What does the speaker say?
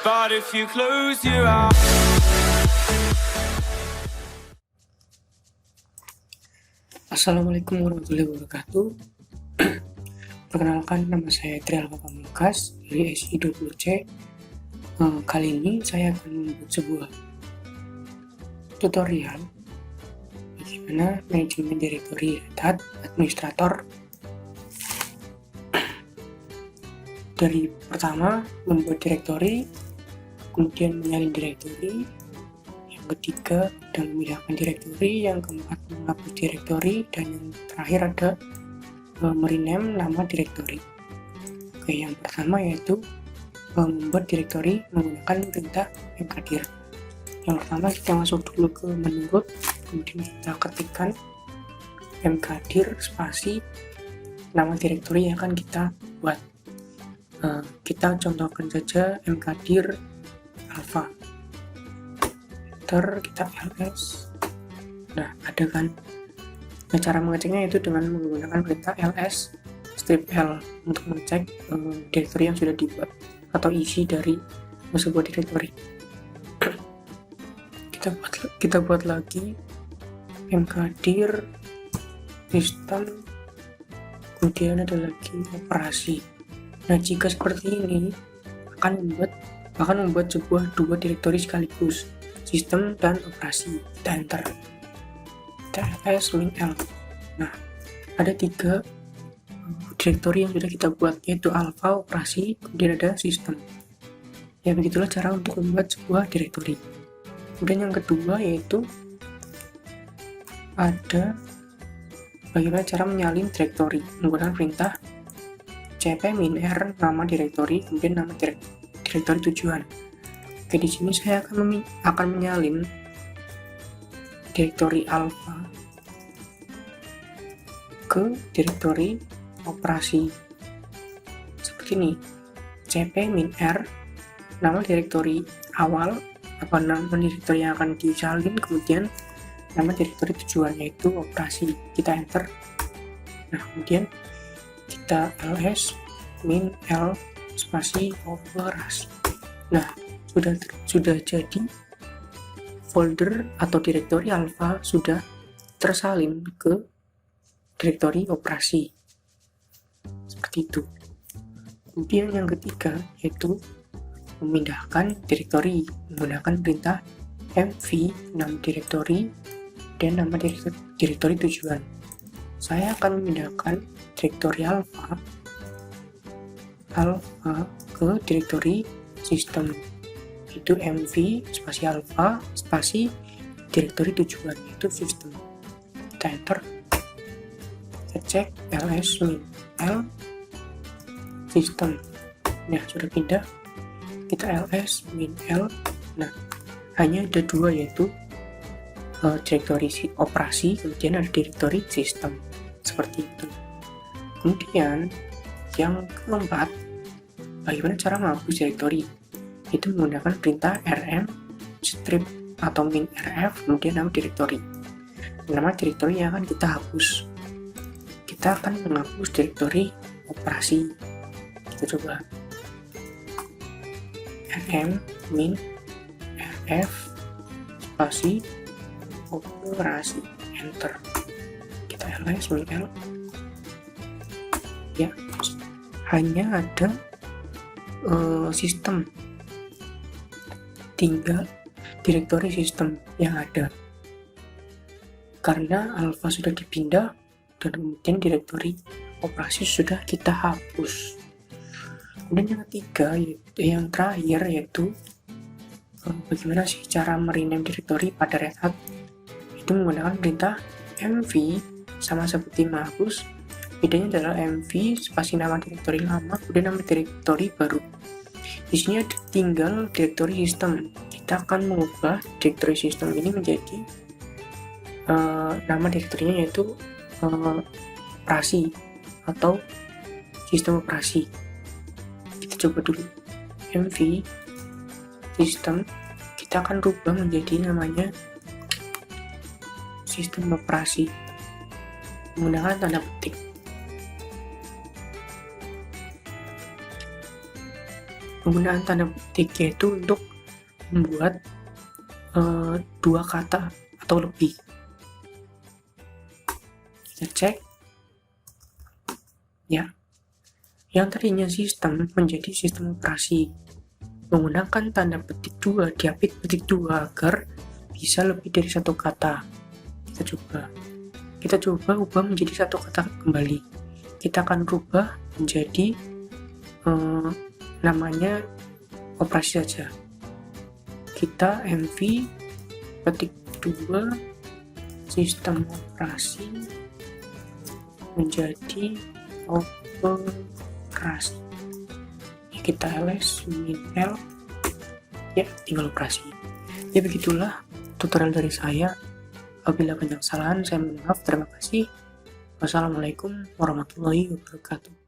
But if you close your eyes. Assalamualaikum warahmatullahi wabarakatuh. Perkenalkan, nama saya Redhat dari SI20C. Kali ini saya akan membuat sebuah tutorial bagaimana manajemen direktori Redhat administrator. Dari pertama membuat direktori, kemudian menyalin direktori, yang ketiga dan memindahkan direktori, yang keempat menghapus direktori, dan yang terakhir ada merename nama direktori. Oke, yang pertama yaitu membuat direktori menggunakan perintah mkdir. Yang pertama kita masuk dulu ke menu root, kemudian kita ketikkan mkdir spasi nama direktori yang akan kita buat. Kita contohkan saja mkdir alpha, kita ls. Nah, ada kan. Nah, cara mengeceknya itu dengan menggunakan perintah ls strip l untuk mengecek direktori yang sudah dibuat atau isi dari sebuah direktori. kita buat lagi mkdir sistem, kemudian ada lagi operasi. Nah, jika seperti ini akan membuat dua direktori sekaligus, sistem dan operasi. Kita enter, kita ls min l. Nah, ada 3 direktori yang sudah kita buat, yaitu alpha, operasi, kemudian ada sistem. Ya, begitulah cara untuk membuat sebuah direktori. Kemudian yang kedua yaitu ada bagaimana cara menyalin direktori menggunakan perintah cp-r nama direktori, kemudian nama direktori tujuan. Oke, di sini saya akan menyalin direktori alpha ke direktori operasi seperti ini. cp-r nama direktori awal atau nama direktori yang akan disalin, kemudian nama direktori tujuan yaitu operasi. Kita enter. Nah, kemudian kita ls min l spasi operasi. Nah, sudah jadi folder atau direktori alpha sudah tersalin ke direktori operasi seperti itu. Kemudian yang ketiga yaitu memindahkan direktori menggunakan perintah mv nama direktori dan nama direktori tujuan. Saya akan memindahkan direktori alpha ke direktori sistem, itu mv spasi alpha spasi direktori tujuan yaitu sistem. Kita enter, kita cek ls min l sistem. Nah, sudah pindah. Kita ls min l. Nah, hanya ada 2 yaitu direktori operasi, kemudian ada direktori sistem seperti itu. Kemudian yang keempat, bagaimana cara menghapus direktori? Itu menggunakan perintah rm strip atau min rf, kemudian nama direktori. Nama direktori yang akan kita hapus. Kita akan menghapus direktori operasi. Kita coba rm min rf spasi operasi, enter. Kita ls min l. Ya, hanya ada sistem, tinggal direktori sistem yang ada karena alpha sudah dipindah dan kemudian direktori operasi sudah kita hapus. Kemudian yang ketiga yang terakhir yaitu bagaimana sih cara merename direktori pada Redhat. Itu menggunakan perintah mv sama seperti menghapus. Bedanya adalah mv spasi nama direktori lama, kemudian nama direktori baru. Di sini ada tinggal direktori sistem. Kita akan mengubah direktori sistem ini menjadi nama direktorinya yaitu operasi atau sistem operasi. Kita coba dulu mv sistem, kita akan rubah menjadi namanya sistem operasi menggunakan tanda petik. penggunaan tanda petik yaitu untuk membuat dua kata atau lebih. Kita cek ya, yang tadinya sistem menjadi sistem operasi menggunakan tanda petik 2 diapit petik 2 agar bisa lebih dari satu kata. Kita coba ubah menjadi satu kata kembali. Kita akan rubah menjadi namanya operasi saja. Kita mv petik 2 sistem operasi menjadi operasi. Ya, kita ls min l ya, tinggal operasi. Ya, begitulah tutorial dari saya. Apabila banyak kesalahan saya mohon maaf. Terima kasih. Wassalamualaikum warahmatullahi wabarakatuh.